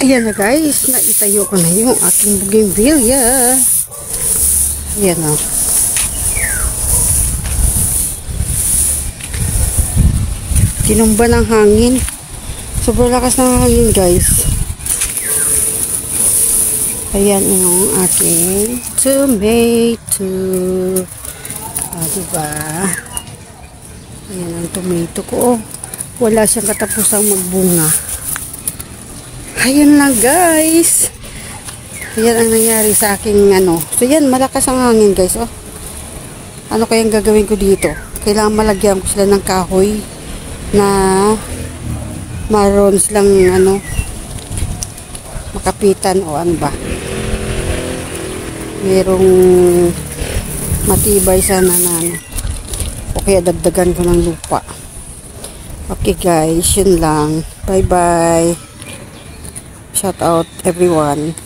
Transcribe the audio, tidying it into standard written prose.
Ayan na guys, naitayo ko na yung aking bougainvillea. Ayan o. Tinumba ng hangin. Sobrang lakas ng hangin guys. Ayan yung aking tomato. Diba? Ayan ang tomato ko. Wala siyang katapusang magbunga. Ayan lang guys. Ayan ang nangyari sa aking ano. So yan, malakas ang hangin guys. Oh. Ano kayang gagawin ko dito? Kailangan malagyan ko sila ng kahoy na maroon silang ano, makapitan o ano ba. Merong matibay sana na ano. O kaya dagdagan ko ng lupa. Okay guys, yun lang. Bye bye. Shout out everyone.